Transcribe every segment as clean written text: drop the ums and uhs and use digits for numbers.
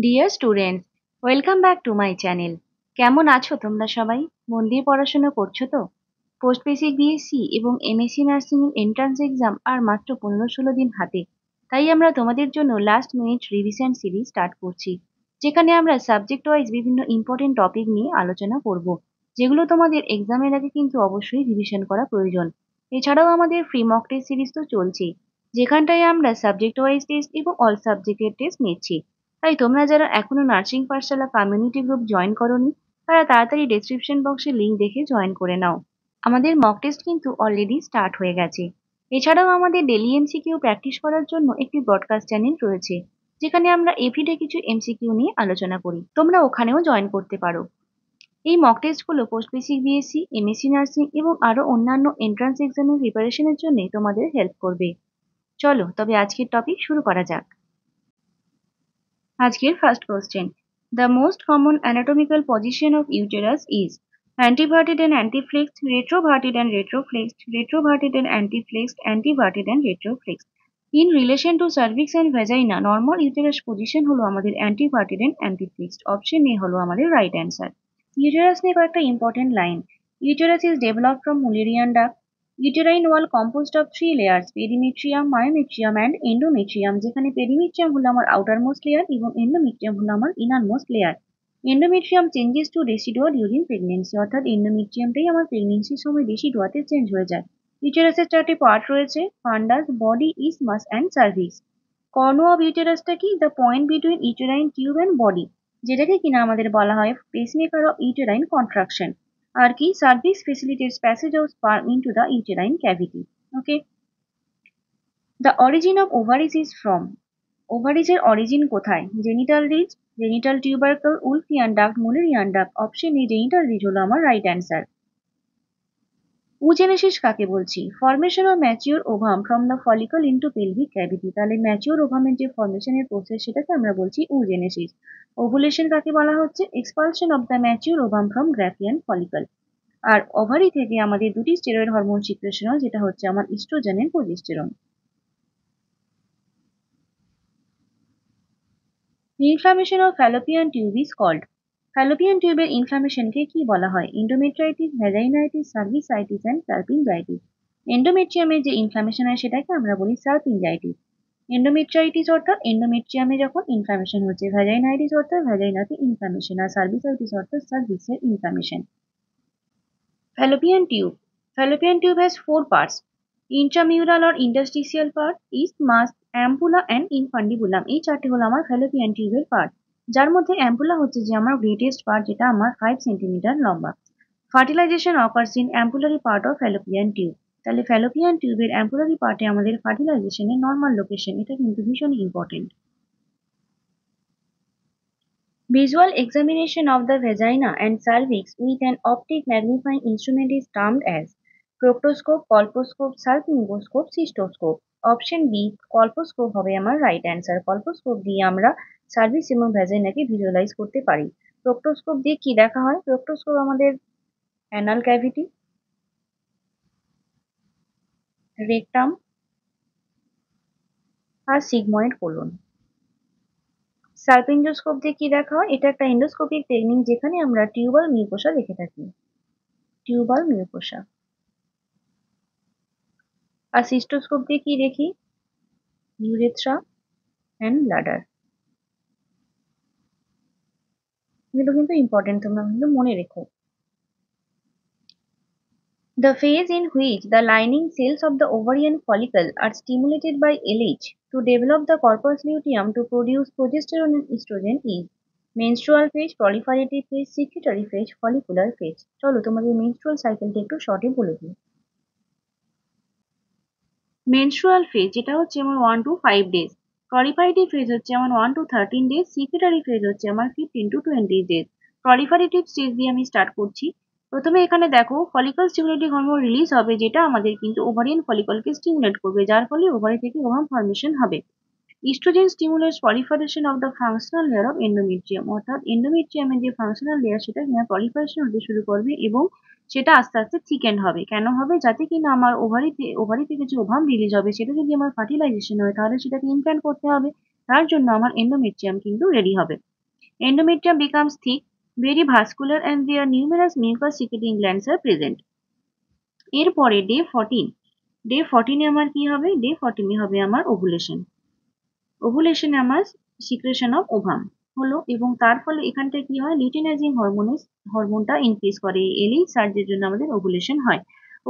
Dear students, welcome back to my channel. কেমন আছো তোমরা সবাই? মন দিয়ে পড়াশোনা করছো তো? পোস্ট বেসিক বিএসসি এবং এমএসসি নার্সিং এর এন্ট্রান্স এক্সাম আর মাত্র 15-16 দিন হাতে। তাই আমরা তোমাদের জন্য last minute revision series start করছি, যেখানে আমরা সাবজেক্ট ওয়াইজ বিভিন্ন ইম্পর্টেন্ট টপিক নিয়ে আলোচনা করব, যেগুলো তোমাদের এক্সামের আগে কিন্তু অবশ্যই রিভিশন করা প্রয়োজন। এছাড়াও আমাদের ফ্রি মক টেস্ট সিরিজ তো চলছেই, যেখানটায় আমরা সাবজেক্ট ওয়াইজ টেস্ট এবং অল সাবজেক্টের টেস্ট নিচ্ছি। তাই তোমরা যারা এখনো নার্সিং পাঠশালা কমিউনিটি গ্রুপ জয়েন করোনি, তারা তাড়াতাড়ি ডেসক্রিপশন বক্সে লিংক দেখে জয়েন করে নাও। আমাদের মক টেস্ট কিন্তু অলরেডি স্টার্ট হয়ে গেছে। এছাড়াও আমাদের ডেলি এমসিকিউ প্র্যাকটিস করার জন্য একটি ব্রডকাস্ট চ্যানেল রয়েছে, যেখানে আমরা এভরিডে কিছু এমসিকিউ নিয়ে আলোচনা করি। তোমরা ওখানেও জয়েন করতে পারো। এই মক টেস্টগুলো post basic BSc, MSc nursing এবং আরো অন্যান্য এন্ট্রান্স এক্সামের প্রিপারেশনের জন্য তোমাদের হেল্প করবে। চলো তবে আজকের টপিক শুরু করা যাক। আজকের first question, the most common anatomical position of uterus is anteverted and anteflexed, retroverted and retroflexed, retroverted and anteflexed, anteverted and retroflexed. In relation to cervix and vagina, normal uterus position হলো আমাদের অ্যান্টিভার্টেড and অ্যান্টিফ্লেক্সড। Option A হলো আমাদের right answer. Uterus নিয়ে কয়েকটা important line. Uterus is developed from Mullerian duct. Uterine wall composed of three layers: perimetrium, myometrium and endometrium, যেখানে perimetrium হলো আমার outermost layer এবং endometrium হলো আমার innermost layer. Endometrium changes to decidua during pregnancy, অর্থাৎ endometriumটাই আমার প্রেগনেন্সির সময় deciduaতে চেঞ্জ হয়ে যায়। ইউটেরাসের চারটি পার্ট রয়েছে: fundus, body, isthmus and cervix. Cornu of ইউটেরাসটা কি? The point between uterine tube and body, যেটাকে কিনা আমাদের বলা হয় পেসমেকার অফ ইউটেরাইন কন্ট্রাকশন। আর কি? Cervix facilitates passage of sperm into the uterine cavity. Okay. The origin of ovaries is from, ওভারিজের অরিজিন কোথায়? Genital ridge, genital tubercle, Wolffian duct, Mullerian duct. Option A genital ridge হলো আমার right answer. Oogenesis কাকে বলছি? Formation of mature ovum from the follicle into pelvic cavity. তাহলে mature ওভামের যে ফর্মেশনের প্রসেস, সেটাকে আমরা বলছি উজেনেসিস। ওভুলেশন কাকে বলা হচ্ছে? Expulsion of the mature ovum from Graafian follicle. আর ওভারি থেকে আমাদের দুটি স্টেরয়েড হরমোন সিক্রেশন হয়, যেটা হচ্ছে আমার oestrogen and progesterone. Inflammation of fallopian tube is called, fallopian টিউবের ইনফ্লামেশনকে কি বলা হয়? Endometritis, vaginitis, cervicitis and salpingitis. এন্ডোমেট্রিয়ামের যে ইনফ্লামেশন হয় সেটাকে আমরা বলি সালপিনজাইটিস। এন্ডোমেট্রাইটিস অর্থাৎ এন্ডোমেট্রিয়ামে যখন ইনফ্লামেশন হচ্ছে, ভ্যাজাইনাইটিস অর্থাৎ ভ্যাজাইনাতে ইনফ্লামেশন, আর সার্ভিসাইটিস অর্থাৎ সার্ভিক্সের inflammation. Fallopian tube. Fallopian tube has four parts: intramural or interstitial part, isthmus, ampulla and infundibulum. এই চারটি হলো আমার fallopian tube এর পার্ট, যার মধ্যে ampulla হচ্ছে যে আমার গ্রেটেস্ট পার্ট, যেটা আমার 5 সেন্টিমিটার লম্বা। Fertilization occurs in ampullary part of fallopian tube. তাহলে fallopian tube এর ampullary পার্টে আমাদের ফার্টিলাইজেশনের নর্মাল লোকেশন, এটা কিন্তু ভীষণ important. Visual examination of the vagina and cervix with an optic magnifying instrument is termed as proctoscope, colposcope, salpingoscope, cystoscope. Option B colposcope হবে আমার right answer. কল্পোস্কোপ দিয়ে আমরা সার্ভিক্স এবং ভ্যাজাইনাকে ভিজুয়ালাইজ করতে পারি। প্রক্টোস্কোপ দিয়ে কি দেখা হয়? প্রক্টোস্কোপ আমাদের অ্যানাল ক্যাভিটি, রেকটাম আর সিগময়েড কোলন। সালপিঞ্জোস্কোপ দিয়ে কি দেখা হয়? এটা একটা এন্ডোস্কোপিক টেকনিক, যেখানে আমরা টিউবাল মিউকোসা দেখে থাকি, টিউবাল মিউকোসা। আর সিস্টোস্কোপ দিয়ে কি দেখি? Urethra and bladder. এগুলো কিন্তু ইম্পর্টেন্ট, তোমরা কিন্তু মনে রেখো। The phase in which the lining cells of the ovarian follicle are stimulated by LH to develop the corpus luteum to produce progesterone and estrogen is menstrual phase, proliferative phase, secretory phase, follicular phase. চলো তোমাদের menstrual সাইকেলটা একটু শর্টে বলে দিই। Menstrual phase, যেটা হচ্ছে আমার 1 to 5 ডেজ। প্রলিফারেটিভ ফেজ হচ্ছে আমার 1 to 13 ডেজ। সিক্রেটারি ফেজ হচ্ছে আমার 15 to 20 ডেজ। প্রলিফারেটিভ স্টেজ দিয়ে আমি স্টার্ট করছি। প্রথমে এখানে দেখো ফলিকল স্টিমুলেটিং হরমোন রিলিজ হবে, যেটা আমাদের কিন্তু ওভারিয়ান ফলিকলকে স্টিমুলেট করবে, যার ফলে ওভারি থেকে ওভাম ফর্মেশন হবে। Oestrogen stimulates proliferation of the functional layer of endometrium, অর্থাৎ এন্ডোমেট্রিয়ামের যে ফাংশনাল লেয়ার, সেটা কিনা প্রলিফারেশন হতে শুরু করবে এবং সেটা আস্তে আস্তে থিকেন হবে। কেন হবে? যাতে কিনা আমার ওভারি থেকে যে ওভাম রিলিজ হবে, সেটা যদি আমার ফার্টিলাইজেশন হয়, তাহলে সেটাকে ইমপ্ল্যান্ট করতে হবে। তার জন্য আমার এন্ডোমেট্রিয়াম কিন্তু রেডি হবে। Endometrium becomes thick, very vascular and there numerous mucous secreting glands আর প্রেজেন্ট। এরপরে ডে 14 আমার কি হবে? ডে 14 হবে আমার ওভুলেশন। ওভুলেশনে আমার সিক্রেশন অফ ওভাম হলো, এবং তার ফলে এখানটায় কি হয়? লিউটিনাইজিং হরমোনটা ইনক্রিজ করে। এলএইচ সার্জের জন্য আমাদের ওভুলেশন হয়।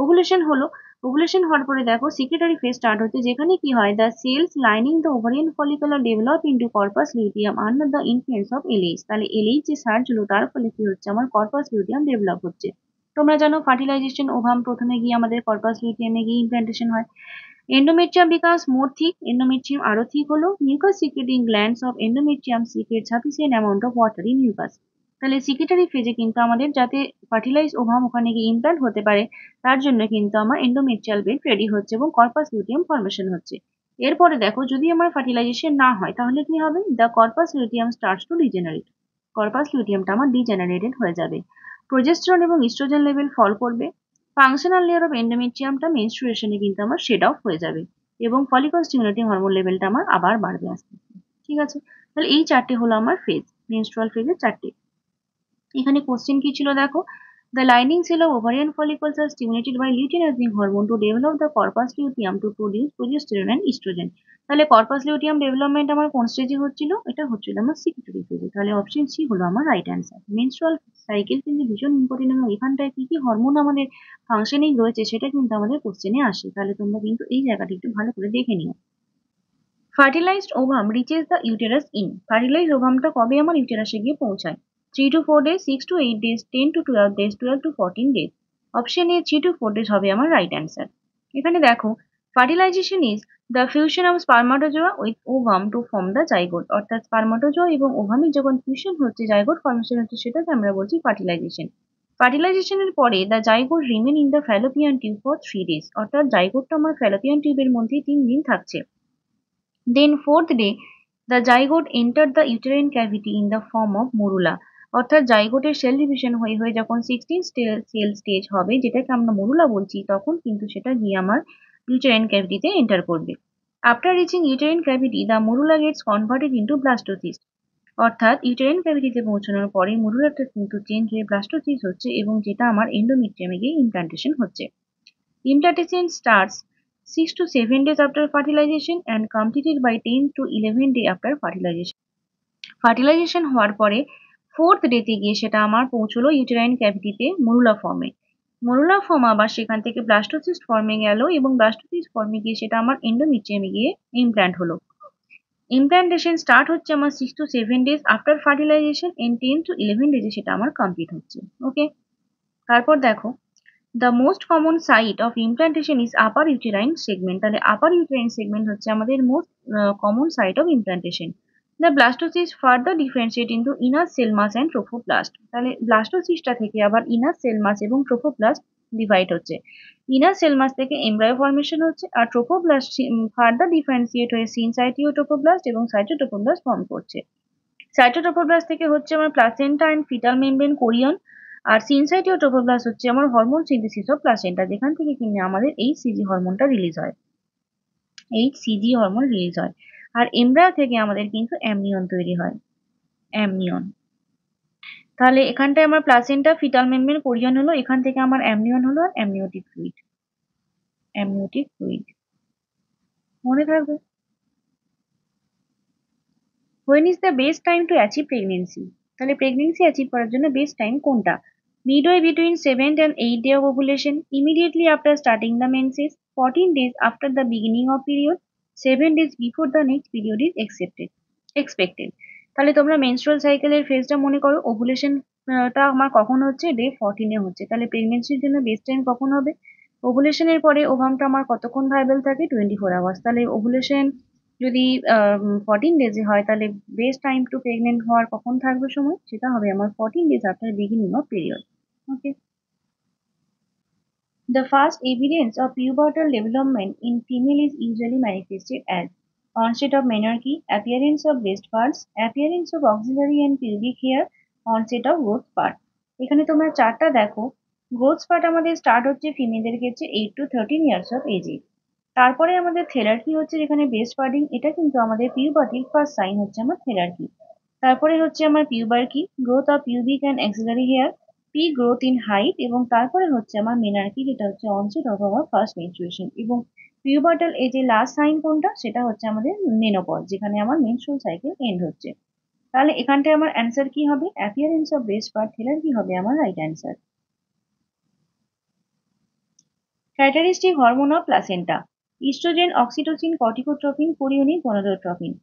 ওভুলেশন হলো, ওভুলেশন হওয়ার পরে দেখো সিক্রেটরি ফেজ স্টার্ট হচ্ছে, যেখানে কি হয়? The cells lining the ovarian follicular develop into corpus luteum under the influence of LH. তাহলে এলএইচ যে সার্জ হলো তার ফলে কি হচ্ছে? আমার কর্পাস লিউটিয়াম ডেভেলপ হচ্ছে। তোমরা জানো ফার্টিলাইজেশন ওভাম প্রথমে গিয়ে আমাদের কর্পাস লিউটিয়ামে গিয়ে ইমপ্ল্যান্টেশন হয়। Endometrium becomes more thick. Endometrium আরো thick হলো। Mucus secreting glands of endometrium secrete sufficient amount of watery mucus. তাহলে সিক্রেটারি ফেজে কিন্তু আমাদের যাতে ফার্টিলাইজ ওভাম ওখানে গিয়ে ইমপ্ল্যান্ট হতে পারে, তার জন্য কিন্তু আমার এন্ডোমেট্রিয়াল বেড রেডি হচ্ছে এবং কর্পাস লিউটিয়াম ফর্মেশন হচ্ছে। এরপরে দেখো যদি আমার ফার্টিলাইজেশন না হয় তাহলে কি হবে? The corpus luteum starts to degenerate. Corpus লিউটিয়ামটা আমার ডিজেনারেটেড হয়ে যাবে। প্রোজেস্টেরন এবং ইস্ট্রোজেন লেভেল ফল করবে। ফাংশনাল লেয়ার অফ এন্ডোমেট্রিয়ামটা মেনস্ট্রুয়েশনে কিন্তু আমার শেড অফ হয়ে যাবে এবং ফলিকল স্টিমুলেটিং হরমোন লেভেলটা আমার আবার বাড়বে আস্তে আস্তে। ঠিক আছে, তাহলে এই চারটে হলো আমার ফেজ, মেনস্ট্রুয়াল ফেজের চারটে। এখানে কোশ্চেন কি ছিল দেখো? The lining cell of ovarian follicles are stimulated by luteinizing hormone to develop the corpus luteum to produce progesterone and oestrogen. তাহলে কর্পাস লিউটিয়াম ডেভেলপমেন্ট আমার কোন স্টেজে হচ্ছিল? এটা হচ্ছিল আমার সিক্রেটরি ফেজে। তাহলে অপশন সি হলো আমার রাইট অ্যান্সার। মেনস্ট্রুয়াল সাইকেল কিন্তু ভীষণ ইম্পর্টেন্ট এবং এখানটায় কি কি হরমোন আমাদের ফাংশনিং রয়েছে সেটা কিন্তু আমাদের কোশ্চেনে আসে। তাহলে তোমরা কিন্তু এই জায়গাটা একটু ভালো করে দেখে নিও। Fertilised ovum reaches the uterus in. Fertilised ওভামটা কবে আমার ইউটেরাসে গিয়ে পৌঁছায়? 3 to 4 days, 6 to 8 days, 10 to 12 days, 12 to 14 days. Option A 3 to 4 days হবে আমার রাইট অ্যান্সার। এখানে দেখো fertilisation is the fusion of spermatozoa with ovum to form the zygote. অর্থাৎ স্পার্মাটোজোয়া এবং ওভামের যখন ফিউশন হচ্ছে, জাইগোট ফর্মেশন হচ্ছে, সেটাকে আমরা বলছি ফার্টিলাইজেশন। ফার্টিলাইজেশনের পরে the zygote remain in the Fallopian tube for 3 days। অর্থাৎ জাইগোটটা আমার ফ্যালোপিয়ান টিউবের মধ্যে 3 দিন থাকছে। Then fourth day, the zygote entered the uterine cavity in the form of morula. অর্থাৎ জাইগোটের সেল ডিভিশন হয়ে হয়ে যখন 16 সেল স্টেজ হবে, যেটাকে আমরা মরুলা বলছি, তখন কিন্তু সেটা গিয়ে আমার ইউটেরাইন ক্যাভিটিতে এন্টার করবে। After reaching uterine cavity, the morula gets converted into blastocyst. অর্থাৎ ইউটেরাইন ক্যাভিটিতে পৌঁছানোর পরে মরুলাটা কিন্তু চেঞ্জ হয়ে ব্লাস্টোসিস্ট হচ্ছে এবং যেটা আমার এন্ডোমেট্রিয়ামে গিয়ে ইমপ্লান্টেশন হচ্ছে। Implantation starts 6 to 7 days after fertilization and completed by 10 to 11 day after fertilization. Fertilisation হওয়ার পরে ফোর্থ ডেতে গিয়ে সেটা আমার পৌঁছলো ইউটেরাইন ক্যাভিটিতে মরুলা ফর্মে। মরুলা ফর্ম আবার সেখান থেকে ব্লাস্টোসিস্ট ফর্মে গেল এবং ব্লাস্টোসিস্ট ফর্মে গিয়ে সেটা আমার এন্ডোমেট্রিয়ামে গিয়ে ইমপ্ল্যান্ট হলো। ইমপ্ল্যান্টেশন স্টার্ট হচ্ছে আমার 6 to 7 days after fertilization, and 10 to 11 ডেজে সেটা আমার কমপ্লিট হচ্ছে। ওকে, তারপর দেখো the most common site of implantation is upper uterine segment. তাহলে upper uterine segment হচ্ছে আমাদের most common site of implantation. The blastocyst further differentiate into inner cell mass and trophoblast. তাহলে ব্লাস্টোসিস্টটা থেকে আবার inner cell mass এবং trophoblast divide হচ্ছে। inner cell mass থেকে embryo formation হচ্ছে, আর trophoblast ফার্দার ডিফারেন্সিয়েট হয়ে syncytiotrophoblast এবং cytotrophoblast ফর্ম করছে। সাইটোট্রোফোব্লাস্ট থেকে হচ্ছে আমার placenta and fetal membrane chorion, আর সিনসাইটিওট্রোফোব্লাস্ট হচ্ছে আমার হরমোন সিনথেসিস অফ প্লাসেন্টা, যেখান থেকে কিনে আমাদের এইচসিজি হরমোনটা রিলিজ হয়। এইচসিজি হরমোন রিলিজ হয়। আর এমব্রায়ো থেকে আমাদের কিন্তু অ্যামনিয়ন তৈরি হয়, অ্যামনিয়ন। তাহলে এখানটায় আমার প্লাসেন্টা, ফিটাল মেমব্রেন কোরিয়ন হলো, এখান থেকে আমার অ্যামনিয়ন হলো আর অ্যামনিওটিক ফ্লুইড, অ্যামনিওটিক ফ্লুইড মনে থাকবে। When is the best time to achieve pregnancy? তাহলে প্রেগনেন্সি অ্যাচিভ করার জন্য বেস্ট টাইম কোনটা? Midway between 7th and 8th day of ovulation, immediately after starting the menses, 14 days after the beginning of period, 7 days before the next period is expected. তাহলে তোমরা menstrual সাইকেলের ফেজটা মনে করো, ovulation টা আমার কখন হচ্ছে? ডে 14 এ হচ্ছে। তাহলে প্রেগনেন্সির জন্য বেস্ট টাইম কখন হবে? ওভুলেশনের পরে ওভামটা আমার কতক্ষণ ভাইবেল থাকে? 24 আওয়ার্স। তাহলে ওভুলেশন যদি 14 ডেজে হয়, তাহলে বেস্ট টাইম টু প্রেগনেন্ট হওয়ার কখন থাকবে সময়? সেটা হবে আমার 14 days after beginning of period. Okay, the first evidence of pubertal development in female is usually manifested as onset of menarche, appearance of breast parts, appearance of axillary and pubic hair, onset of growth spurt. এখানে তোমরা চারটা দেখো, growth স্পার্ট আমাদের start হচ্ছে ফিমেলদের ক্ষেত্রে 8 to 13 years of এজে। তারপরে আমাদের থেরার্কি হচ্ছে যেখানে বেস্ট বার্ডিং, এটা কিন্তু আমাদের পিউবার্টির ফার্স্ট সাইন হচ্ছে আমার থেরার্কি। তারপরে হচ্ছে আমার pubarche, growth of pubic and axillary hair, peak growth in height, এবং তারপরে হচ্ছে আমার মেনার্কি, যেটা হচ্ছে onset of our first menstruation. এবং পিউবার্টাল এজে লাস্ট সাইন কোনটা, সেটা হচ্ছে আমাদের মেনোপজ, যেখানে আমার মেনস্ট্রুয়াল সাইকেল এন্ড হচ্ছে। তাহলে এখানটায় আমার অ্যান্সার কি হবে? Appearance of best part thelarche হবে আমার right answer. Characteristic hormone of placenta: oestrogen, oxytocin, corticotropin, chorionic, gonadotropin.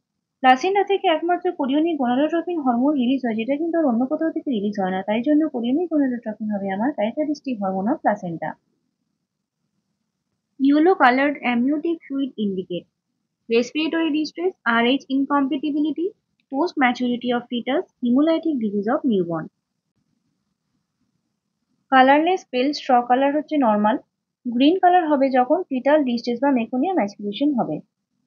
Placenta থেকে একমাত্র কোরিওনিক গনাডোট্রপিন হরমোন রিলিজ হয়, যেটা কিন্তু আর অন্য কোথাও থেকে রিলিজ হয় না, তাই জন্য কোরিওনিক গনাডোট্রপিন হবে আমার characteristic hormone of placenta. Yellow coloured amniotic fluid indicate respiratory distress, RH incompatibility, post maturity of fetus, hemolytic disease of newborn. Colourless পেল স্ট্র কালার হচ্ছে নর্মাল। গ্রিন কালার হবে যখন ফিটাল ডিস্ট্রেস বা মেকোনিয়া ম্যাচুরেশন হবে।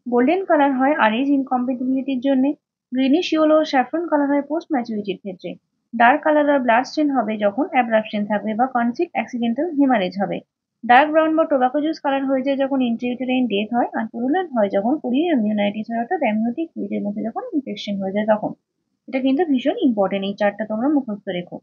Golden colour হয় Rh ইনকম্প্যাটিবিলিটির জন্য। Greenish yellow ও saffron colour হয় post ম্যাচুরিটির ক্ষেত্রে। ডার্ক কালার আর ব্লাড স্টেন হবে যখন অ্যাব্রাপশন থাকবে বা কনসিভ অ্যাক্সিডেন্টাল হেমারেজ হবে। ডার্ক ব্রাউন বা টোবাকো জুস কালার হয়ে যায় যখন ইন্ট্রাইউটেরাইন ডেথ হয়, আর পুরুলেন্ট হয় যখন কুড়িয়ে ইমিউনাইটিস হয়, অর্থাৎ অ্যামনিওটিক ফ্লুইডের মধ্যে যখন ইনফেকশন হয়ে যায় তখন। এটা কিন্তু ভীষণ ইম্পর্টেন্ট, এই চারটা তোমরা মুখস্থ রেখো।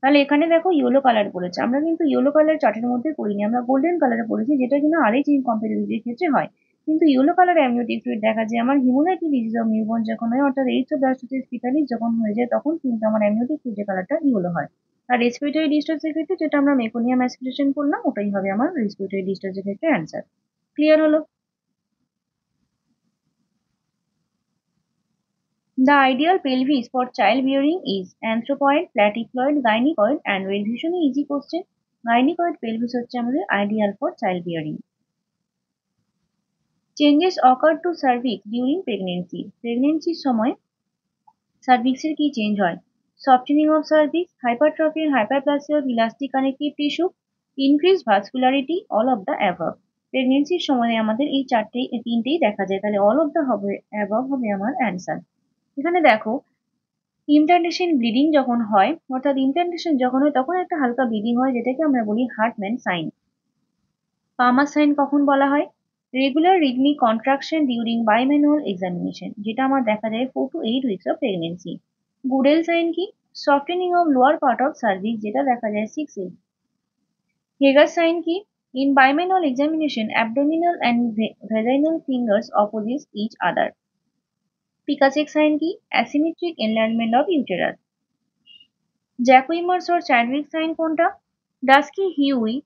তাহলে এখানে দেখো ইয়েলো কালার বলেছে, আমরা কিন্তু ইয়েলো কালার চার্টের মধ্যে পড়িনি, আমরা গোল্ডেন কালারে পড়েছি, যেটা কিনা আরএইচ ইনকম্প্যাটিবিলিটির ক্ষেত্রে হয়। কিন্তু ইয়েলো কালার অ্যামনিওটিক ফ্লুইড দেখা যায় আমার হিমোলাইটিক ডিজিজ অফ নিউবর্ন যখন হয়, অর্থাৎ এইচওব্লাস্টোসিস ফিটালিস যখন হয়ে যায়, তখন কিন্তু আমার অ্যামনিওটিক ফ্লুইডের কালারটা ইয়েলো হয়। আর রেসপিরেটরি ডিস্ট্রেসের ক্ষেত্রে যেটা আমরা মেকোনিয়াম অ্যাসপিরেশন করলাম, ওটাই হবে আমার রেসপিরেটরি ডিস্ট্রেসের ক্ষেত্রে অ্যান্সার। ক্লিয়ার হলো? The ideal pelvis for childbearing is anthropoid, platyploid, gynecoid, and well ভীষণই ইজি কোশ্চেন। গাইনিকয়েড পেলভিস হচ্ছে আমাদের ideal for child bearing. Changes occur to cervix during pregnancy: প্রেগনেন্সির সময় সার্ভিক্সের কি চেঞ্জ হয়? Softening of cervix, hypertrophy and hyperplasia of elastic connective tissue, increased vascularity, all of the above. প্রেগনেন্সির সময় আমাদের এই তিনটেই দেখা যায়, তাহলে অল অফ দ্য হবে অ্যাবভ হবে আমার অ্যান্সার। এখানে দেখো, ইমপ্ল্যান্টেশন ব্লিডিং যখন হয়, অর্থাৎ ইমপ্ল্যান্টেশন যখন হয় তখন একটা হালকা ব্লিডিং হয়, যেটাকে আমরা বলি হার্টম্যান সাইন। পামার সাইন কখন বলা হয়? Regular rhythmic contraction during bimanual examination, যেটা আমার দেখা যায় 4 to 8 weeks of pregnancy. Goodell sign কি? Softening of lower part of cervix, যেটা দেখা যায় 6 weeks। হেগার সাইন কি? In bimanual examination abdominal and vaginal fingers opposite each other. Piskacek sign কি? Asymmetric enlargement of uterus. Jacquemier's or Chadwick sign কোনটা? Dusky hue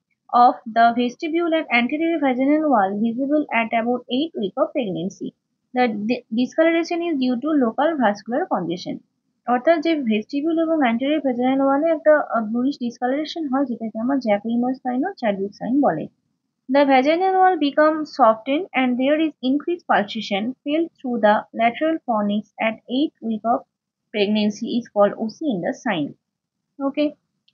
of the vestibule and anterior vaginal wall visible at about 8 weeks of pregnancy. The discoloration is due to local vascular congestion. অর্থাৎ যে vestibule এবং anterior vaginal ওয়ালে একটা bluish discolouration হয়, যেটাকে আমরা জ্যাকুইমার্স sign ও Chadwick sign বলে। The vaginal wall becomes softened and there is increased pulsation felt through the lateral fornix at 8 weeks of pregnancy is called OC in the sign. Okay,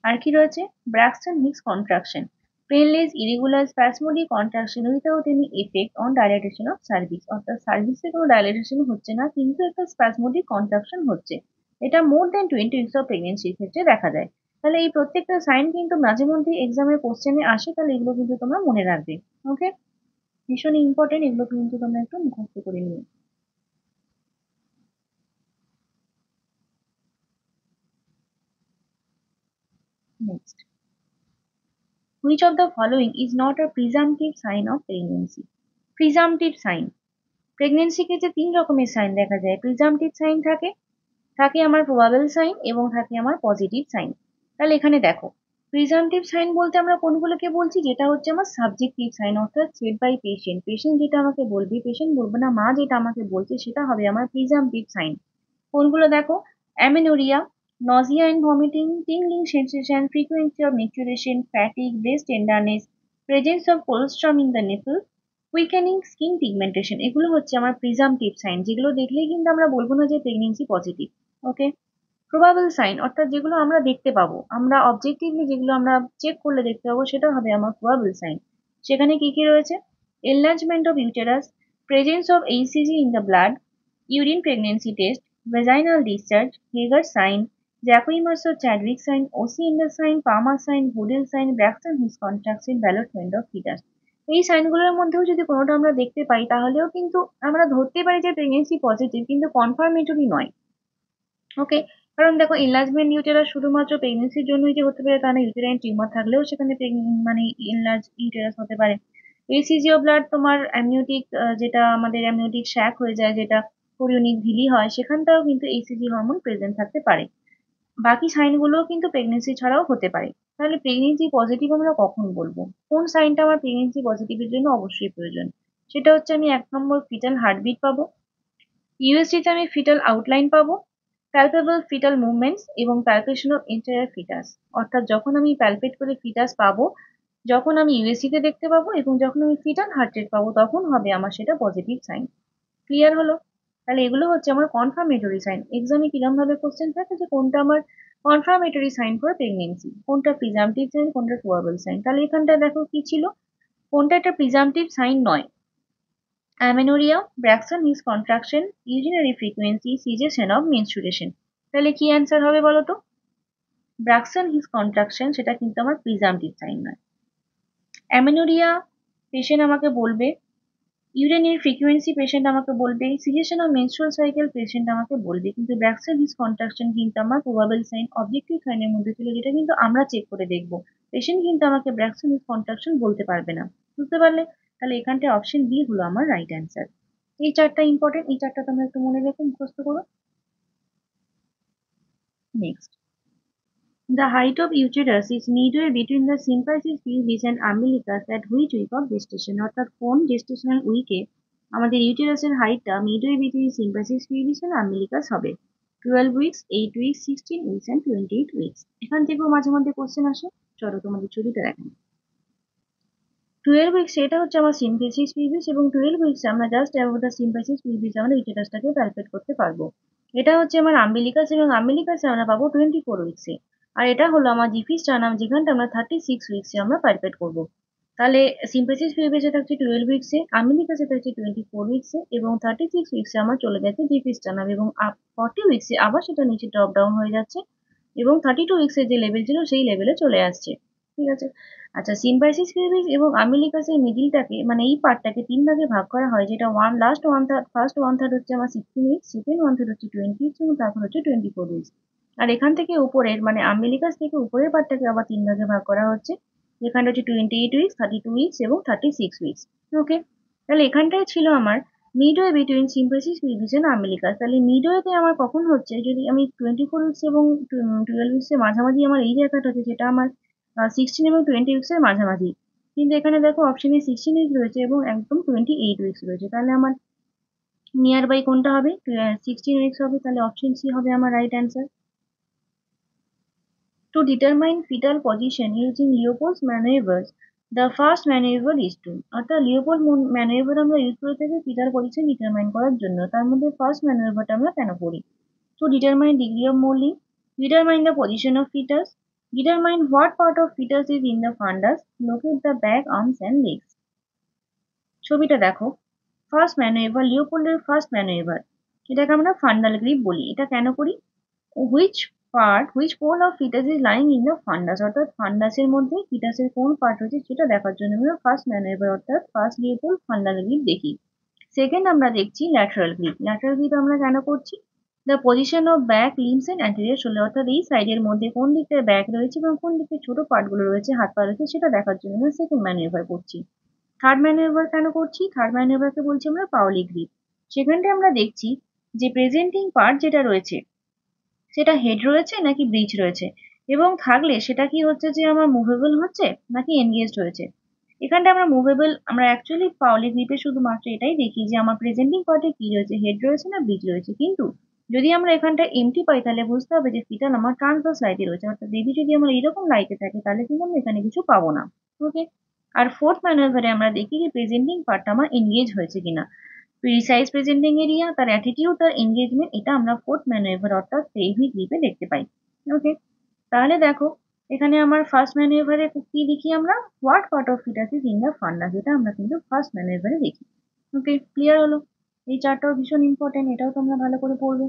আর কি রয়েছে? Braxton Hicks contraction, painless irregular spasmodic contraction without any effect on dilatation of cervix, অর্থাৎ সার্ভিক্সে কোনো dilatation হচ্ছে না, কিন্তু একটা স্প্যাসমোডিক কন্ট্রাকশন হচ্ছে। এটা মোর দেন 20 weeks অফ প্রেগনেন্সির ক্ষেত্রে দেখা যায়। তাহলে এই প্রত্যেকটা সাইন কিন্তু মাঝে মধ্যে এক্সামের কোশ্চেনে আসে, তাহলে এগুলো কিন্তু তোমরা মনে রাখবে। ওকে, ভীষণ ইম্পর্টেন্ট, এগুলো কিন্তু তোমরা একটু মুখস্থ করে নিও। Next, which of the following is not a presumptive sign of pregnancy? Presumptive sign, pregnancy ক্ষেত্রে 3 রকমের সাইন দেখা যায়। প্রিজাম্পটিভ সাইন থাকে, থাকে আমার প্রবাবল সাইন, এবং থাকে আমার পজিটিভ সাইন। তাহলে এখানে দেখো, প্রিজাম্পটিভ সাইন বলতে আমরা কোনগুলোকে বলছি? যেটা হচ্ছে আমার সাবজেক্টিভ সাইন, অর্থাৎ সেড বাই পেশেন্ট, পেশেন্ট যেটা আমাকে বলবে, পেশেন্ট বলবে না, মা যেটা আমাকে বলছে সেটা হবে আমার প্রিজাম্পটিভ সাইন। কোনগুলো দেখো? Amenorrhoea, nausea and vomiting, tingling sensation, frequency of micturition, fatigue, breast tenderness, presence of colostrum in the nipple, quickening, skin pigmentation, এগুলো হচ্ছে আমার প্রিজাম্পটিভ সাইন, যেগুলো দেখলেই কিন্তু আমরা বলবো না যে প্রেগনেন্সি পজিটিভ। ওকে, প্রবাবল সাইন, অর্থাৎ যেগুলো আমরা দেখতে পাবো, আমরা অবজেক্টিভলি যেগুলো আমরা চেক করলে দেখতে পাবো, সেটা হবে আমার প্রবাবল সাইন। সেখানে কি কি রয়েছে? Enlargement of uterus, presence of HCG in the blood, urine pregnancy test, vaginal discharge, Hager sign, Jacquemus or Chadwick sign, OC in the sign, Palmer sign, Goodell sign, Braxton Hicks contraction, development of fetus. এই সাইনগুলোর মধ্যেও যদি কোনোটা আমরা দেখতে পাই তাহলেও কিন্তু আমরা ধরতে পারি যে প্রেগনেন্সি পজিটিভ, কিন্তু কনফার্মেটরি নয়। ওকে, কারণ দেখো এনলার্জমেন্ট ইউটেরাস শুধুমাত্র প্রেগনেন্সির জন্যই যে হতে পারে তা না, ইউটেরাইন টিউমার থাকলেও সেখানে মানে এনলার্জ ইউটেরাস হতে পারে। এইচসিজিও ব্লাড তোমার অ্যামনিওটিক, যেটা আমাদের অ্যামনিওটিক শ্যাক হয়ে যায়, যেটা কোরিওনিক ভিলি হয়, সেখানটাও কিন্তু এইচসিজি হরমোন প্রেজেন্ট থাকতে পারে। বাকি সাইনগুলোও কিন্তু প্রেগনেন্সি ছাড়াও হতে পারে। তাহলে প্রেগনেন্সি পজিটিভ আমরা কখন বলবো? কোন সাইনটা আমার প্রেগনেন্সি পজিটিভের জন্য অবশ্যই প্রয়োজন? সেটা হচ্ছে আমি 1 নম্বর ফিটাল হার্টবিট পাবো, ইউএসজিতে আমি ফিটাল আউটলাইন পাবো, প্যালপেবল ফিটাল মুভমেন্টস এবং প্যালপেশন অফ এন্টায়ার ফিটাস। অর্থাৎ যখন আমি প্যালপেট করে ফিটাস পাবো, যখন আমি ইউএসজিতে দেখতে পাবো এবং যখন আমি ফিটাল হার্ট রেট পাবো, তখন হবে আমার সেটা পজিটিভ সাইন। ক্লিয়ার হলো? তাহলে এগুলো হচ্ছে আমার কনফার্মেটরি সাইন। এক্সামে কিরম ভাবে কোশ্চেন থাকে যে কোনটা আমার কনফার্মেটরি সাইন ফর প্রেগনেন্সি, কোনটা প্রিজাম্পটিভ সাইন, কোনটা প্রবাবল সাইন। তাহলে এখানটা দেখো কি ছিল, কোনটা একটা প্রিজাম্পটিভ সাইন নয়। Amenorrhoea, Braxton Hicks contraction, urinary frequency, cessation of menstruation. তাহলে কি অ্যান্সার হবে বলো তো? ব্র্যাক্সন হিজ কন্ট্রাকশন সেটা কিন্তু আমার প্রিজাম্পটিভ সাইন নয়। অ্যামেনোরিয়া পেশেন্ট আমাকে বলবে, ইউরিনের ফ্রিকোয়েন্সি পেশেন্ট আমাকে বলবে, cessation of menstrual cycle patient আমাকে বলবে, কিন্তু ব্র্যাক্সন হিজ কন্ট্রাকশন কিন্তু আমার প্রবাবল সাইন, অবজেক্টিভ সাইনের মধ্যে ছিল, যেটা কিন্তু আমরা চেক করে দেখবো। পেশেন্ট কিন্তু আমাকে ব্র্যাক্সন হিজ কন্ট্রাকশন বলতে পারবে না। বুঝতে পারলে? তাহলে এখানটায় অপশন বি হলো আমার রাইট অ্যান্সার। এই চারটা ইম্পর্টেন্ট, এই চারটা তোমরা একটু মনে রেখে মুখস্থ করো। Next, the height of uterus is midway between the symphysis pubis and umbilicus at which week of gestation? অর্থাৎ কোন গেস্টেশনাল উইকে আমাদের ইউটেরাসের হাইটটা midway between symphysis pubis and umbilicus হবে? 12 weeks, 8 weeks, 16 weeks and 28 weeks. এখান থেকেও মাঝে মধ্যে কোশ্চেন আসে। চলো তোমাদের ছবিটা দেখেন। 12 উইকস এটা হচ্ছে আমার সিম্পাসিস পিউবিস, এবং 12 উইকস আমরা জাস্ট অ্যাবাউট দ্য সিম্পাসিস পিউবিস আমরা ইউটেরাসটাকে প্যালপেট করতে পারবো। এটা হচ্ছে আমার আম্বিলিকাস, এবং আম্বিলিকাসে আমরা পাবো 24 উইকসে। আর এটা হলো আমার জিফিস টার্নাম, যেখানটা আমরা 36 উইকসে আমরা পালপেট করবো। তাহলে সিম্পাথিস পিউবিসে থাকছে 12 উইকসে, আমিনিকাসে থাকছে 24 উইকসে, এবং 36 উইকসে আমার চলে যাচ্ছে জিফিস টার্নাম, এবং 40 উইকসে আবার সেটা নিচে ড্রপ ডাউন হয়ে যাচ্ছে, এবং 32 উইকসের যে লেভেল ছিল সেই লেভেলে চলে আসছে। ঠিক আছে? আচ্ছা, সিম্পাথিস পিউবিস এবং আমিলিকাসের মিডিলটাকে, মানে এই পার্টটাকে 3 ভাগে ভাগ করা হয়, যেটা last one third, first one third হচ্ছে আমার 16 উইকস, সেকেন্ড ওয়ান থার্ড হচ্ছে 20 উইকস, এবং তারপর হচ্ছে 24 উইকস। আর এখান থেকে উপরের, মানে আম্বিলিকাস থেকে উপরের পার্টটাকে আবার 3 ভাগে ভাগ করা হচ্ছে, যেখানটা হচ্ছে 28 উইকস, 32 উইকস এবং 36 উইকস। ওকে, তাহলে এখানটায় ছিল আমার midway between symphysis pubis and umbilicus. তাহলে মিডওয়েতে আমার কখন হচ্ছে, যদি আমি 24 উইকস এবং 12 উইকস এর মাঝামাঝি আমার এই জায়গাটা হচ্ছে, যেটা আমার 16 এবং 20 উইকস এর মাঝামাঝি। কিন্তু এখানে দেখো অপশনে 16 উইকস রয়েছে এবং একদম 28 উইকস রয়েছে। তাহলে আমার নিয়ার বাই কোনটা হবে? 16 উইকস হবে। তাহলে অপশন সি হবে আমার right answer. To determine fetal position using Leopold's maneuvers, the first maneuver is to, অর্থাৎ লিওপোল্ড ম্যানুভার আমরা ইউজ করে থাকি ফিটাল পজিশন ডিটারমাইন করার জন্য। তার মধ্যে ফার্স্ট ম্যানুভারটা আমরা কেন করি? To determine degree of molding, determine the position of fetus, determine what part of fetus is in the fundus, locate the back, arms and legs. ছবিটা দেখো, ফার্স্ট ম্যানুভার, লিওপোল্ডের ফার্স্ট ম্যানুভার, এটাকে আমরা ফান্ডাল গ্রিপ বলি। এটা কেন করি? Which pole of foetus is lying in the fundus, অর্থাৎ ফান্ডাসের মধ্যে ফিটাসের কোন পার্ট রয়েছে সেটা দেখার জন্য আমরা ফার্স্ট ম্যানুভার অর্থাৎ ফার্স্ট লিওপোল্ড ফান্ডাল গ্রিপ দেখি। সেকেন্ড আমরা দেখছি ল্যাটারাল গ্রিপ। ল্যাটারাল গ্রিপ আমরা কেন করছি? The position of back, limbs and anterior shoulder, অর্থাৎ এই সাইডের মধ্যে কোন দিকটায় ব্যাক রয়েছে এবং কোন দিকে ছোট পার্টগুলো রয়েছে, হাত পা রয়েছে, সেটা দেখার জন্য আমরা সেকেন্ড ম্যানুভার করছি। থার্ড ম্যানুভার কেন করছি? থার্ড ম্যানুভারকে বলছি আমরা পাওলি গ্রিপ। সেখানটায় আমরা দেখছি যে প্রেজেন্টিং পার্ট যেটা রয়েছে সেটা হেড রয়েছে নাকি ব্রিজ রয়েছে, এবং থাকলে সেটা কি হচ্ছে যে আমার মুভেবল হচ্ছে নাকি এনগেজড হয়েছে। এখানটা আমরা মুভেবল, আমরা অ্যাকচুয়ালি পাওলি গ্রিপে শুধুমাত্র এটাই দেখি যে আমার প্রেজেন্টিং পার্টে কি রয়েছে, হেড রয়েছে না ব্রিজ রয়েছে। কিন্তু যদি আমরা এখানটা এমটি পাই তাহলে বুঝতে হবে যে ফিটাল আমার ট্রান্সভার্স লাইটে রয়েছে, অর্থাৎ বেবি যদি আমার এরকম লাইটে থাকে তাহলে কিন্তু আমরা এখানে কিছু পাবো না। ওকে, আর ফোর্থ ম্যানুভারে আমরা দেখি যে প্রেজেন্টিং পার্টটা আমার এনগেজ হয়েছে কিনা, প্রিসাইজ প্রেজেন্টিং এরিয়া, তার অ্যাটিটিউড, তার এনগেজমেন্ট, এটা আমরা ফোর্থ ম্যানুভার অর্থাৎ পেলভিক গ্রিপে দেখতে পাই। ওকে, তাহলে দেখো এখানে আমার ফার্স্ট ম্যানুভারে কি দেখি আমরা? What part of foetus is in the fundus, এটা আমরা কিন্তু ফার্স্ট ম্যানুভারে দেখি। ওকে, ক্লিয়ার হলো? এই চারটাও ভীষণ ইম্পর্টেন্ট, এটাও তোমরা ভালো করে পড়বে।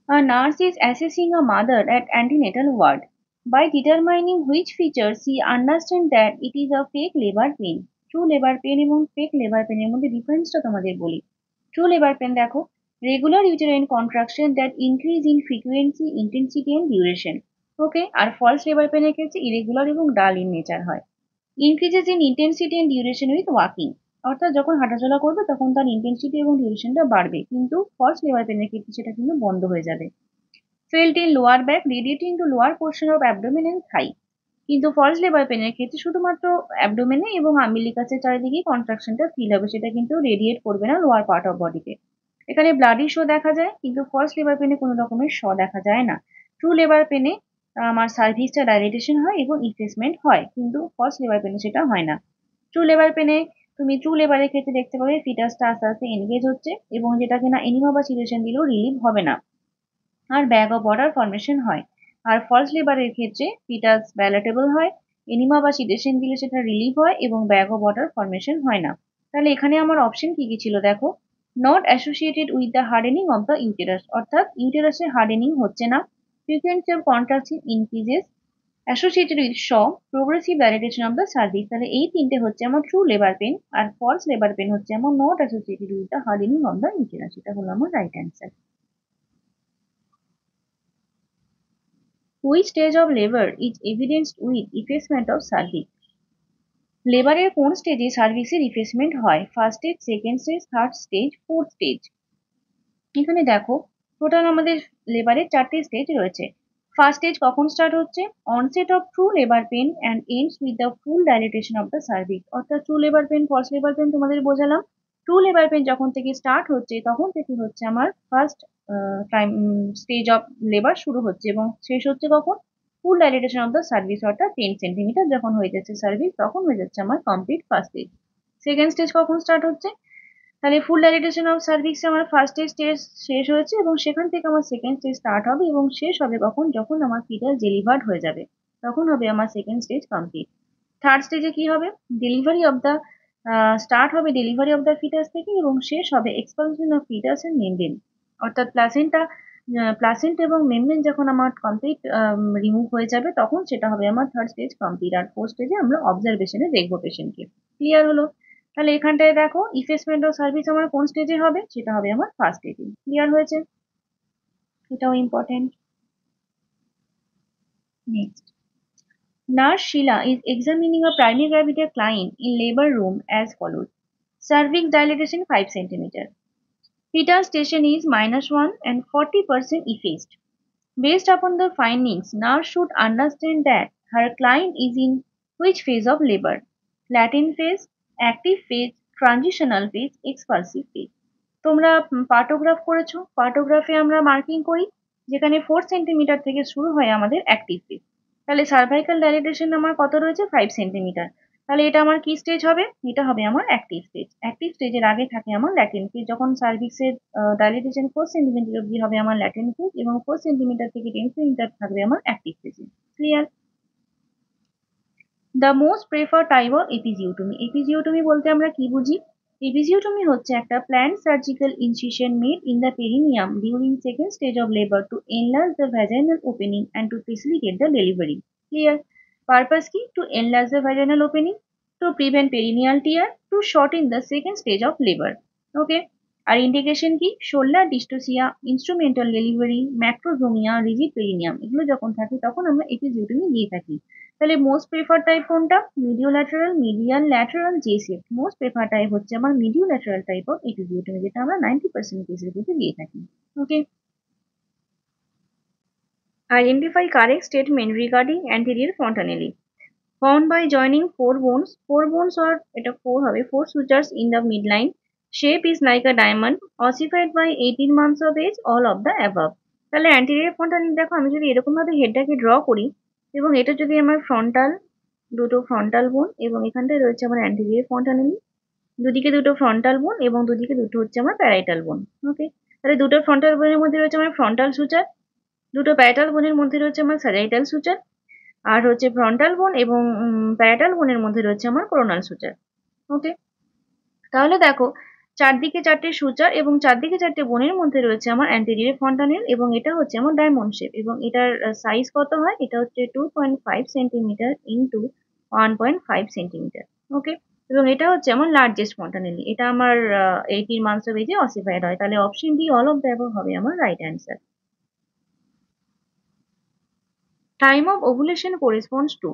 A nurse is assessing a mother at antenatal ward. By determining which features he understand that it is a fake labor pain. True labour pain এবং ফেক লেবার পেনের মধ্যে ডিফারেন্সটা তোমাদের বলি। ট্রু লেবার পেন দেখো, regular uterine contraction that increase in frequency, intensity and duration. Okay, আর false labour পেনের ক্ষেত্রে ইরেগুলার এবং ডাল ইন নেচার হয়। Increases in intensity and duration with walking, অর্থাৎ যখন হাঁটাচলা করবে তখন তার ইন্টেন্সিটি এবং ডিউরেশনটা বাড়বে, কিন্তু ফলস লেবার পেনের ক্ষেত্রে সেটা কিন্তু বন্ধ হয়ে যাবে। Felt in lower back, radiating to lower portion of abdomen and thigh, কিন্তু ফলস লেবার পেনের ক্ষেত্রে শুধুমাত্র অ্যাবডোমেনে এবং আম্বিলিকাসের চারিদিকেই কন্ট্রাকশনটা ফিল হবে, সেটা কিন্তু রেডিয়েট করবে না লোয়ার পার্ট অফ বডিতে। এখানে ব্লাডি শো দেখা যায়, কিন্তু ফলস লেবার পেনে কোনো রকমের শো দেখা যায় না। ট্রু লেবার পেনে আমার সার্ভিসটা ডাইলেটেশন হয় এবং ইফেসমেন্ট হয়, কিন্তু ফলস লেবার পেনে সেটা হয় না। ট্রু লেবার পেনে তুমি ট্রু লেবারের ক্ষেত্রে দেখতে পাবে ফিটাসটা আস্তে আস্তে এনগেজ হচ্ছে এবং যেটা কিনা এনিমা বা সিডেশন দিলেও রিলিভ হবে না, আর ব্যাগ অফ ওয়াটার ফর্মেশন হয়। আর ফলস লেবারের ক্ষেত্রে ফিটাস ব্যালেটেবল হয়, এনিমা বা সিডেশন দিলে সেটা রিলিভ হয় এবং ব্যাগ অফ ওয়াটার ফর্মেশন হয় না। তাহলে এখানে আমার অপশন কি কি ছিল দেখো, not associated with the hardening of the uterus, অর্থাৎ ইউটেরাসের হার্ডেনিং হচ্ছে না, frequency of contraction increases, associated with progressive dilatation of the service. তাহলে এই তিনটে হচ্ছে আমার ট্রু লেবার পেন, আর ফলস লেবার পেন হচ্ছে আমার not associated with the hardening of the uterus. এটা হলো আমার right answer. Which stage of labor is evidenced with effacement of cervix? লেবারের কোন স্টেজে সার্ভিসের ইফেসমেন্ট হয়? First stage, second stage, third stage, fourth stage. এখানে দেখো টোটাল আমাদের লেবারের চারটে স্টেজ রয়েছে। ফার্স্ট স্টেজ কখন স্টার্ট হচ্ছে? Onset of true labour pain and ends with the full dilatation of the cervix, অর্থাৎ true labour pain, false labour pain তোমাদের বোঝালাম। ট্রু লেবার পেন যখন থেকে স্টার্ট হচ্ছে তখন থেকে হচ্ছে আমার first time stage of labour শুরু হচ্ছে এবং শেষ হচ্ছে কখন? ফুল ডাইলেটেশন অফ দ্য সার্ভিস, অর্থাৎ 10 সেন্টিমিটার যখন হয়ে যাচ্ছে সার্ভিস তখন হয়ে যাচ্ছে আমার complete first stage. Second stage কখন স্টার্ট হচ্ছে? তাহলে ফুল ডাইলেটেশন অফ সার্ভিক্সে আমার ফার্স্ট স্টেজ শেষ হয়েছে এবং সেখান থেকে আমার সেকেন্ড স্টেজ স্টার্ট হবে এবং শেষ হবে কখন? যখন আমার ফিটাস ডেলিভার্ড হয়ে যাবে তখন হবে আমার সেকেন্ড স্টেজ কমপ্লিট। থার্ড স্টেজে কি হবে? ডেলিভারি অফ দ্য স্টার্ট হবে ডেলিভারি অফ দ্য ফিটাস থেকে এবং শেষ হবে expulsion of foetus and membrane, অর্থাৎ প্লাসেন্টা এবং মেমব্রেন যখন আমার কমপ্লিট রিমুভ হয়ে যাবে তখন সেটা হবে আমার থার্ড স্টেজ কমপ্লিট। আর ফোর্থ স্টেজে আমরা অবজারভেশনে দেখবো পেশেন্টকে। ক্লিয়ার হলো? তাহলে এখানটায় দেখো ইফেসমেন্ট অফ সার্ভিস আমার কোন স্টেজে হবে? সেটা হবে আমার ফার্স্ট স্টেজে। ক্লিয়ার হয়েছে? এটাও important. Next, Nurse Sheila is examining a primary gravida client in labor room as follows. Cervix dilatation 5 centimeter. Fetal station is -1 and 40% effaced. Based upon the findings, nurse should understand that her client is in which phase of labor? Latent phase, active phase, transitional phase, expulsive phase. তোমরা পার্টোগ্রাফ করেছো, পার্টোগ্রাফে আমরা marking করি যেখানে 4 centimetre থেকে শুরু হয় আমাদের active phase. তাহলে সার্ভাইকাল ডাইলেটেশন আমার কত রয়েছে? 5 সেন্টিমিটার। তাহলে এটা আমার কি স্টেজ হবে? এটা হবে আমার অ্যাক্টিভ স্টেজ। অ্যাক্টিভ স্টেজের আগে থাকে আমার ল্যাটেন্ট ফেজ, যখন সার্ভিক্সের ডাইলেটেশন 4 সেন্টিমিটার অব্দি হবে আমার ল্যাটেন্ট ফেজ এবং 4 সেন্টিমিটার থেকে 10 সেন্টিমিটার থাকবে আমার অ্যাক্টিভ ফেজে। Clear? The most prefer type of episiotomy. Episiotomy বলতে আমরা কি বুঝি? এপিজিওটমি হচ্ছে একটা planned surgical incision made in the perineum during second stage of labour to enlarge the vaginal opening and to facilitate the delivery. Clear? Purpose কি? To enlarge the vaginal opening, to prevent perineal tear, to shorten the second stage of labour. Okay, আর indication কি? Shoulder dystocia, instrumental delivery, macrosomia, rigid perineum, এগুলো যখন থাকে তখন আমরা এপিজিওটমি দিয়ে থাকি। তাহলে মোস্ট প্রেফার টাইপ কোনটা? Mediolateral, medial, lateral, J shape. Most prefer type হচ্ছে আমার mediolateral type of episiotomy, যেটা আমরা 90% কেসের ক্ষেত্রে দিয়ে থাকি। Okay, identify correct statement regarding anterior fontanelle. Found by joining four bones or এটা 4 হবে, 4 sutures in the midline. Shape is like a diamond, ossified by 18 months of age, all of the above. তাহলে anterior frontal দেখো, আমি যদি এরকম ভাবে হেডটাকে draw করি এবং এটা যদি আমার দুটো ফ্রন্টাল বোন এবং এখানটায় রয়েছে আমার অ্যান্টেরিয়র ফ্রন্টানেলি, দুদিকে দুটো ফ্রন্টাল বোন এবং দুদিকে দুটো হচ্ছে আমার প্যারাইটাল বোন। ওকে, তাহলে দুটো ফ্রন্টাল বোনের মধ্যে রয়েছে আমার ফ্রন্টাল সুচার, দুটো প্যারাইটাল বোনের মধ্যে রয়েছে আমার স্যাজাইটাল সুচার, আর হচ্ছে ফ্রন্টাল বোন এবং প্যারাটাল বোনের মধ্যে রয়েছে আমার কোরোনাল সুচার। ওকে, তাহলে দেখো চারদিকে চারটে সূচার এবং চারদিকে চারটে বোনের মধ্যে রয়েছে আমার অ্যান্টেরিয়র ফন্টানেল, এবং এটা হচ্ছে আমার ডায়মন্ড শেপ, এবং এটার সাইজ কত হয়, এটা হচ্ছে 2.5 সেন্টিমিটার ইন্টু 1.5 সেন্টিমিটার। ওকে, এবং এটা হচ্ছে আমার লার্জেস্ট ফন্টানেলি, এটা আমার 18 মান্থস অফ এজে অসিফাইড হয়। তাহলে option D all of the above হবে আমার right answer. Time of ovulation corresponds two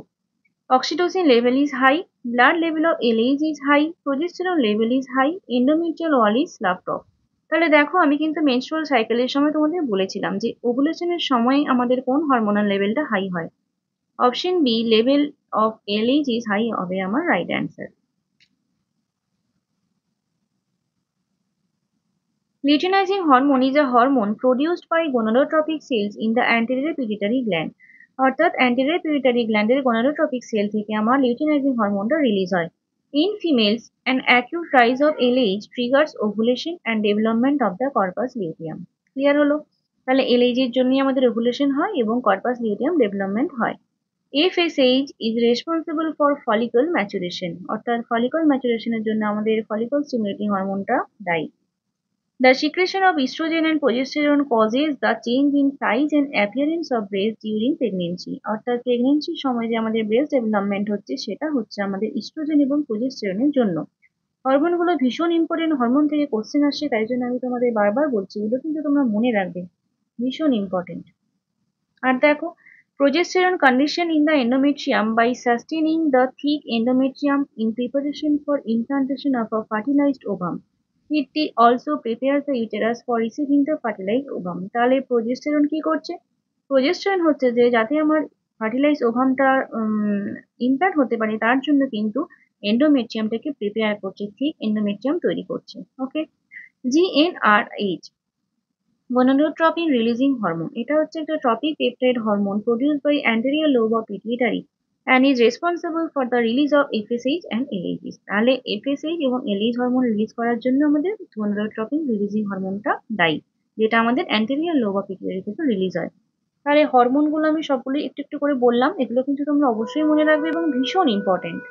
oxytocin level is high, blood level of LH is high, progesterone level is high, endometrial wall is sloughed off। তাহলে দেখো, আমি কিন্তু menstrual সাইকেলের সময় তোমাদের বলেছিলাম যে ওভুলেশনের সময় আমাদের কোন হরমোনাল লেভেলটা হাই হয়। Option B level of LH is high হবে আমার right answer. Luteinizing hormone is a hormone produced by gonadotropic cells in the anterior pituitary gland। অর্থাৎ anterior pituitary gland এর gonadotropic cell থেকে আমার লিউটিনাইজিং হরমোনটা রিলিজ হয়। In females, an acute rise of LH triggers ovulation and development of the corpus luteum। Clear হলো? তাহলে LH এর জন্যই আমাদের ওভুলেশন হয় এবং কর্পাস লিউটিয়াম ডেভেলপমেন্ট হয়। FSH is responsible for follicle maturation। অর্থাৎ ফলিকল ম্যাচুরেশনের জন্য আমাদের ফলিকল স্টিমুলেটিং হরমোনটা দায়ী। The secretion of estrogen and progesterone causes the change in size and appearance of breast during pregnancy। অর্থাৎ প্রেগনেন্সির সময় যে আমাদের ব্রেস্ট ডেভেলপমেন্ট হচ্ছে সেটা হচ্ছে আমাদের ইস্ট্রোজেন এবং প্রোজেস্টেরনের জন্য। হরমোনগুলো ভীষণ ইম্পর্টেন্ট হরমোন থেকে কোশ্চেন আসছে, তাই জন্য আমি তোমাদের বারবার বলছি, এগুলো কিন্তু তোমরা মনে রাখবে, ভীষণ ইম্পর্টেন্ট। আর দেখো, progesterone condition in the endometrium by sustaining the thick endometrium in preparation for implantation of a fertilized ovum। It also prepares the uterus for receiving the fertilized ovum। তাহলে প্রোজেস্টেরন কি করছে? প্রোজেস্টেরন হচ্ছে যে যাতে আমার fertilise ওভামটা implant হতে পারে তার জন্য কিন্তু এন্ডোমেট্রিয়ামটাকে প্রিপেয়ার করছে, ঠিক এন্ডোমেট্রিয়াম তৈরি করছে। ওকে, GnRH gonadotropin releasing hormone, এটা হচ্ছে একটা tropic peptide hormone produced by anterior lobe of pituitary and is responsible for the release of FSH and LH। তাহলে FSH এবং LH হরমোন রিলিজ করার জন্য আমাদের gonadotropin রিলিজিং হরমোনটা দায়ী, যেটা আমাদের anterior lobe of pituitary থেকে রিলিজ হয়। তাহলে হরমোনগুলো আমি সবগুলো একটু একটু করে বললাম, এগুলো কিন্তু তোমরা অবশ্যই মনে রাখবে এবং ভীষণ important.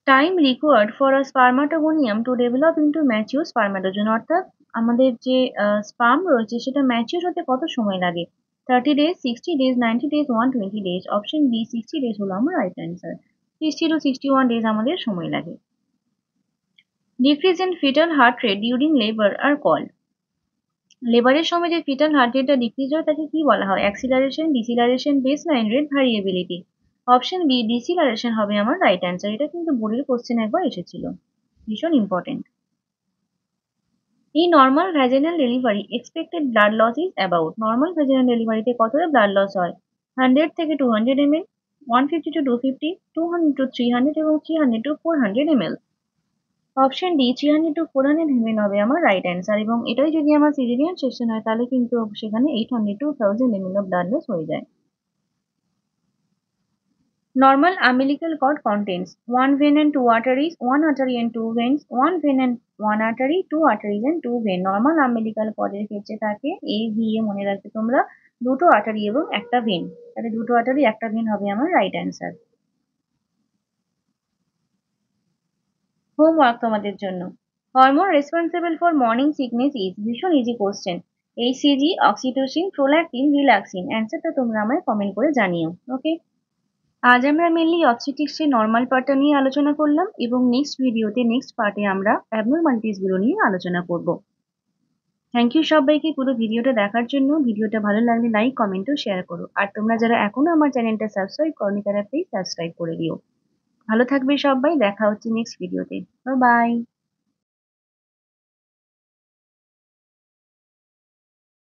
Time required for a spermatogonium to develop into mature spermatozoon. অর্থাৎ আমাদের যে স্পার্ম রয়েছে সেটা ম্যাচিওর হতে কত সময় লাগে? 30 days, 60 days, 90 days, 120 days। Option B 60 days হলো আমার রাইট অ্যান্সার। 60 to 61 days আমাদের সময় লাগে। Decrease in fetal heart rate during labour are called. লেবারের সময় যে ফিটাল হার্ট রেটটা ডিক্রিজ হয় তাকে কি বলা হয়? Acceleration, deceleration, baseline rate, variability. Option B deceleration হবে আমার রাইট অ্যান্সার। এটা কিন্তু বোর্ডের কোশ্চেন একবার এসেছিল, ভীষণ ইম্পর্টেন্ট। এই normal vaginal delivery expected blood loss is about. Normal vaginal ডেলিভারিতে কতটা ব্লাড লস হয়? 100 থেকে 200 ml, 150 to 250, 200 to 300 এবং 300 to 400 ml। Option D 300 to 400 ml হবে আমার রাইট অ্যান্সার, এবং এটাই যদি আমার সিজারিয়ান সেকশন হয় তাহলে কিন্তু সেখানে 800 to 1000 ml of blood loss হয়ে যায়। Normal umbilical cord contains one vein and two arteries, one artery and two veins, one vein and one artery, two arteries and two vein। Normal umbilical cord এর ক্ষেত্রে থাকে AVA, মনে রাখবে তোমরা, দুটো artery এবং একটা ভেন। তাহলে দুটো আর্টারি একটা ভেন হবে আমার রাইট অ্যান্সার। হোমওয়ার্ক তোমাদের জন্য, hormone responsible for morning sickness is, ভীষণ easy question. HCG, oxytocin, prolactin, relaxin. অ্যান্সারটা তোমরা আমায় কমেন্ট করে জানিও। ওকে, আজ আমরা মেনলি অবস্টেট্রিক্সের নর্মাল পার্টটা নিয়ে আলোচনা করলাম, এবং নেক্সট ভিডিওতে নেক্সট পার্টে আমরা অ্যাবনরমালিটিস গুলো নিয়ে আলোচনা করব। থ্যাংক ইউ সবাইকে পুরো ভিডিওটা দেখার জন্য। ভিডিওটা ভালো লাগলে লাইক, কমেন্ট ও শেয়ার করো। আর তোমরা যারা এখনো আমার চ্যানেলটা সাবস্ক্রাইব করনি তারা প্লিজ সাবস্ক্রাইব করে দিও। ভালো থাকবে সবাই, দেখা হচ্ছে নেক্সট ভিডিওতে। Bye bye.